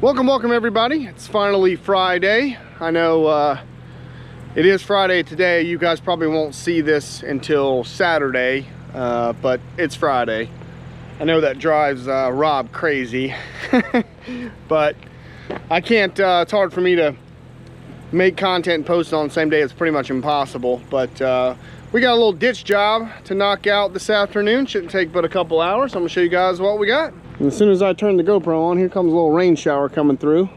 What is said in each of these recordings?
Welcome everybody. It's finally Friday. I know it is Friday today. You guys probably won't see this until Saturday, but it's Friday. I know that drives Rob crazy, but I can't, it's hard for me to make content and post it on the same day. It's pretty much impossible, but we got a little ditch job to knock out this afternoon. Shouldn't take but a couple hours. I'm gonna show you guys what we got. And as soon as I turn the GoPro on, here comes a little rain shower coming through.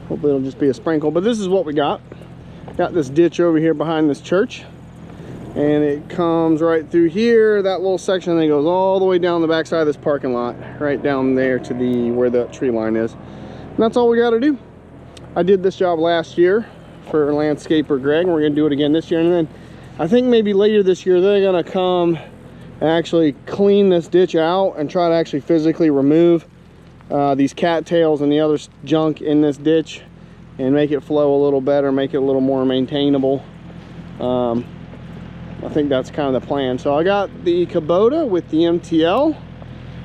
Hopefully it'll just be a sprinkle, but this is what we got. Got this ditch over here behind this church, and it comes right through here, that little section, and then it goes all the way down the backside of this parking lot, right down there to where the tree line is. And that's all we got to do. I did this job last year for landscaper Greg, and we're gonna do it again this year. And then I think maybe later this year they're gonna come and actually clean this ditch out and try to actually physically remove these cattails and the other junk in this ditch and make it flow a little better, make it a little more maintainable. I think that's kind of the plan. So I got the Kubota with the MTL.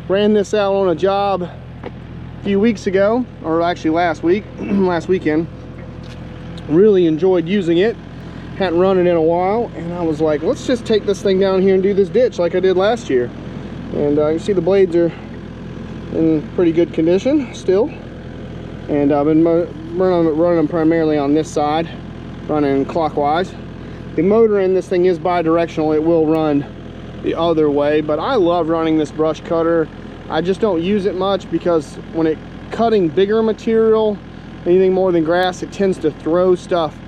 Ran this out on a job a few weeks ago, or actually last weekend. Really enjoyed using it. Hadn't run it in a while, and I was like, let's just take this thing down here and do this ditch like I did last year. And you see the blades are in pretty good condition still. And I've been running them primarily on this side, running clockwise. The motor in this thing is bi-directional. It will run the other way, but I love running this brush cutter. I just don't use it much because when it cutting bigger material, anything more than grass, it tends to throw stuff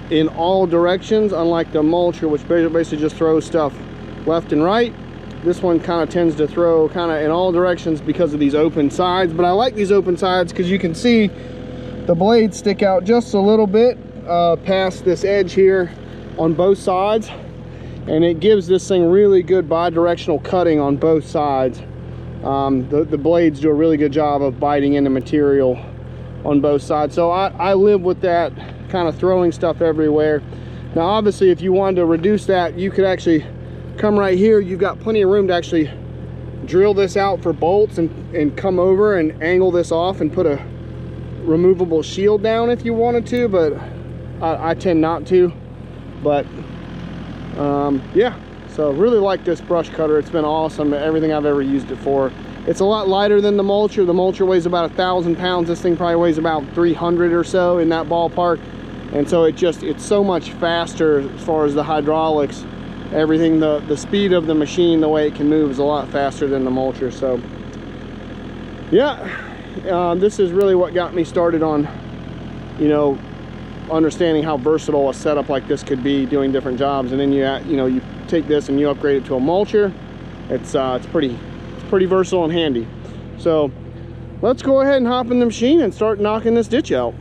in all directions, unlike the mulcher, which basically just throws stuff left and right. This one kind of tends to throw kind of in all directions because of these open sides. But I like these open sides because you can see the blades stick out just a little bit past this edge here on both sides, and it gives this thing really good bi-directional cutting on both sides. The blades do a really good job of biting into material on both sides. So I live with that, kind of throwing stuff everywhere. Now obviously if you wanted to reduce that, you could actually come right here. You've got plenty of room to actually drill this out for bolts and come over and angle this off and put a removable shield down if you wanted to, but I tend not to. But yeah, so really like this brush cutter. It's been awesome, everything I've ever used it for. It's a lot lighter than the mulcher. The mulcher weighs about 1,000 pounds. This thing probably weighs about 300 or so, in that ballpark. And so it's so much faster as far as the hydraulics, everything, the speed of the machine, the way it can move is a lot faster than the mulcher. So yeah, this is really what got me started on, you know, understanding how versatile a setup like this could be, doing different jobs. And then you take this and you upgrade it to a mulcher. It's pretty versatile and handy. So let's go ahead and hop in the machine and start knocking this ditch out.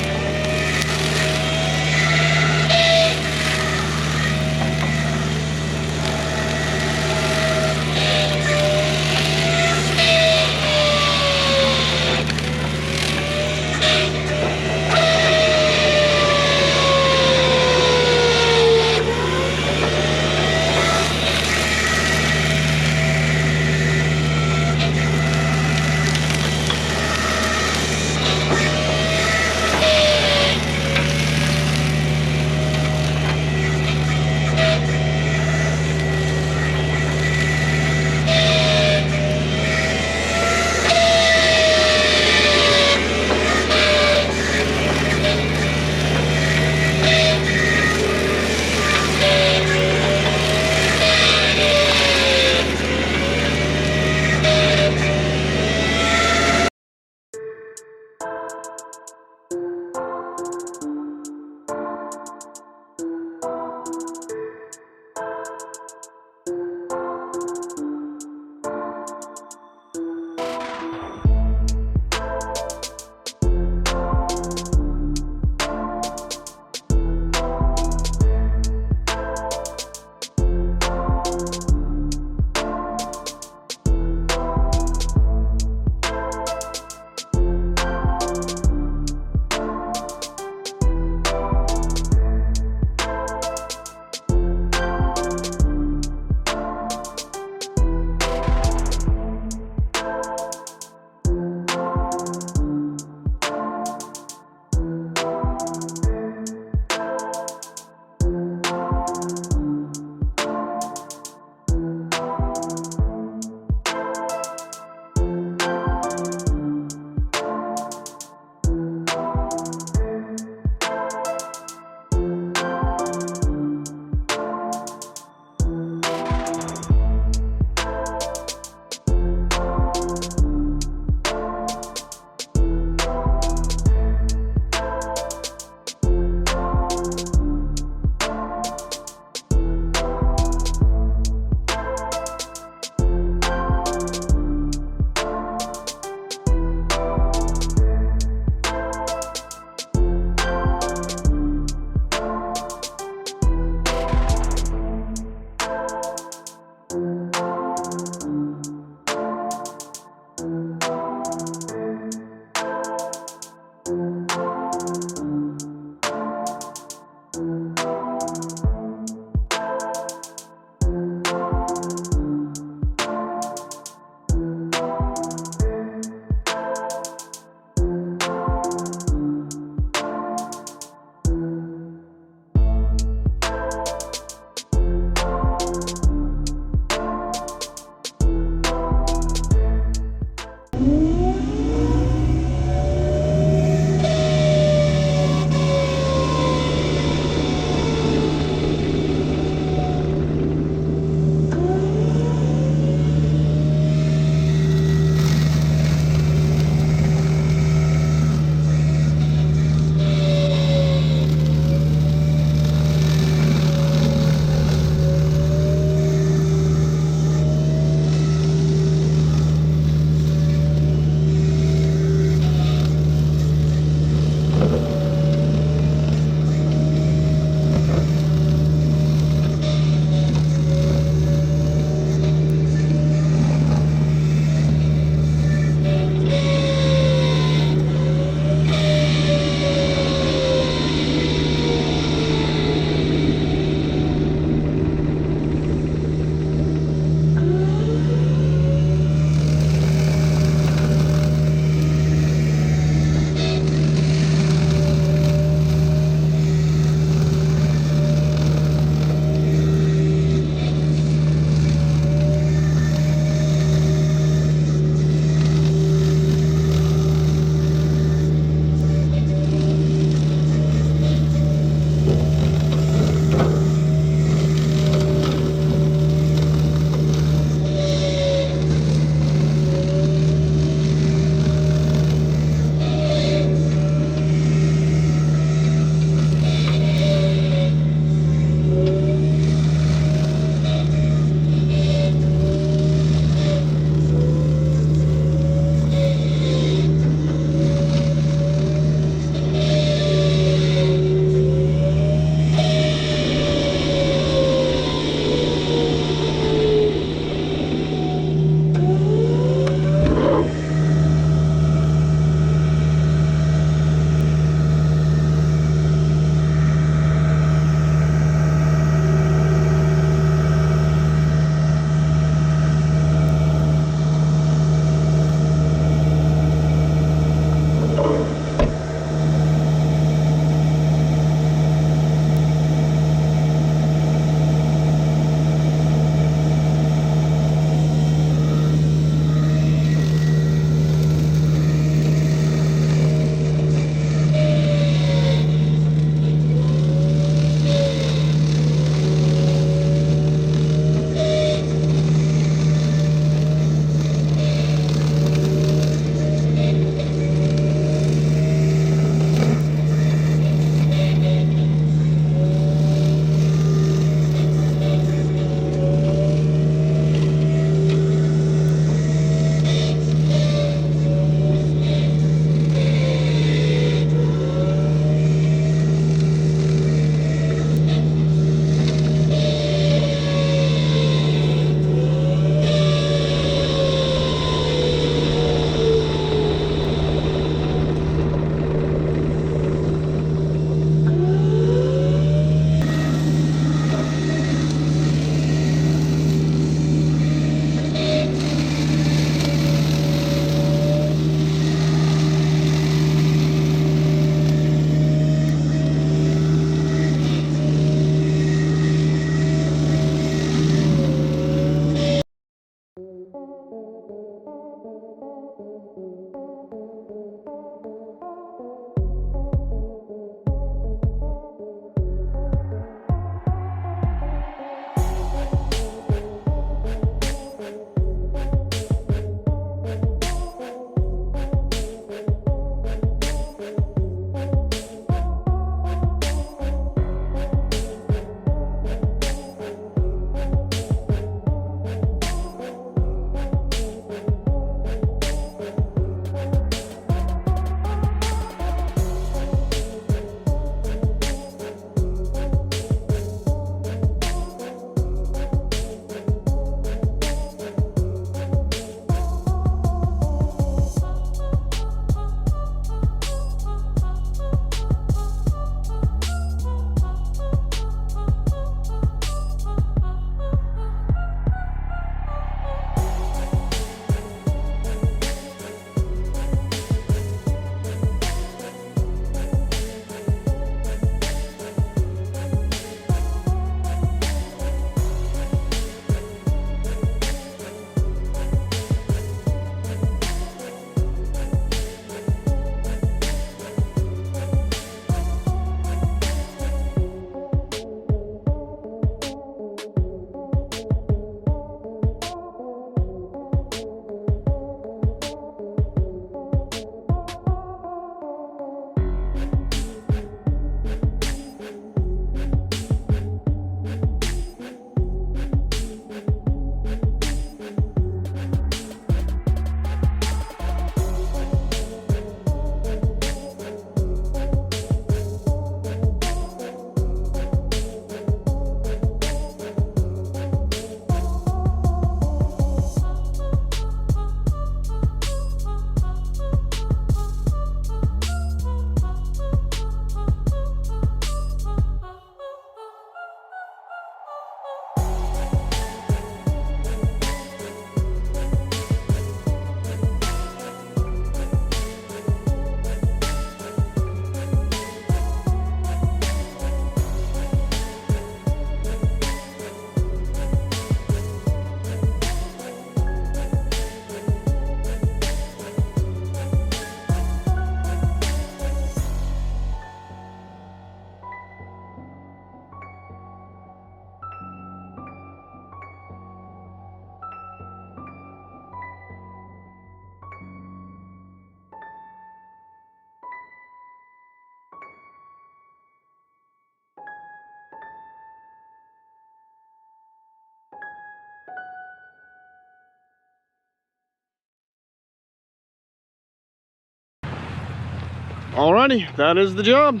Alrighty, that is the job.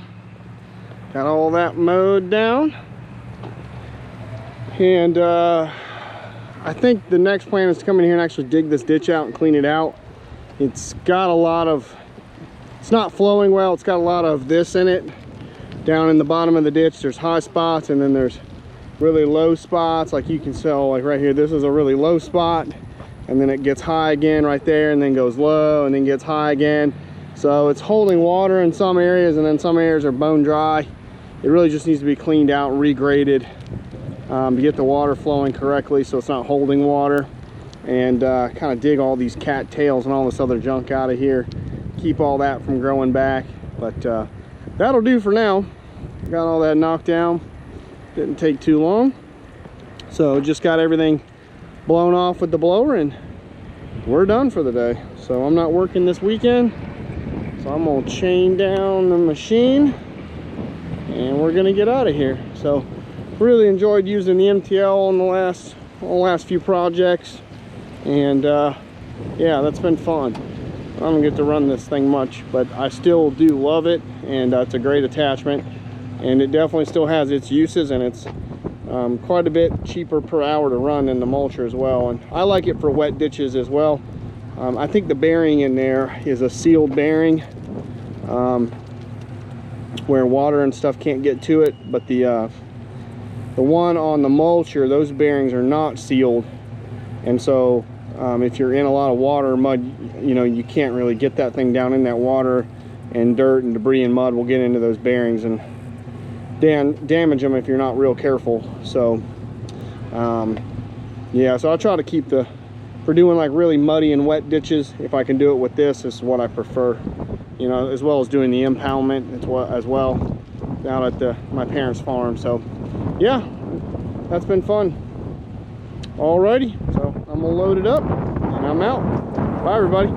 Got all that mowed down. And I think the next plan is to come in here and actually dig this ditch out and clean it out. It's got a lot of, it's not flowing well. It's got a lot of this in it. Down in the bottom of the ditch, there's high spots, and then there's really low spots. Like you can tell, like right here, this is a really low spot, and then it gets high again right there, and then goes low, and then gets high again. So it's holding water in some areas, and then some areas are bone dry. It really just needs to be cleaned out and regraded to get the water flowing correctly, so it's not holding water. And kind of dig all these cattails and all this other junk out of here, keep all that from growing back. But that'll do for now. Got all that knocked down, didn't take too long. So just got everything blown off with the blower, and we're done for the day. So I'm not working this weekend, so I'm gonna chain down the machine and we're gonna get out of here. So really enjoyed using the MTL on the last few projects, and yeah, that's been fun. I don't get to run this thing much, but I still do love it, and it's a great attachment, and it definitely still has its uses, and it's quite a bit cheaper per hour to run than the mulcher as well. And I like it for wet ditches as well. I think the bearing in there is a sealed bearing where water and stuff can't get to it, but the one on the mulcher, those bearings are not sealed, and so if you're in a lot of water or mud, you know, you can't really get that thing down in that water, and dirt and debris and mud will get into those bearings and damage them if you're not real careful. So yeah, so I'll try to keep for doing like really muddy and wet ditches, if I can do it with this, is what I prefer, you know, as well as doing the impoundment as well down at my parents' farm. So yeah, that's been fun. Alrighty, so I'm gonna load it up and I'm out. Bye everybody.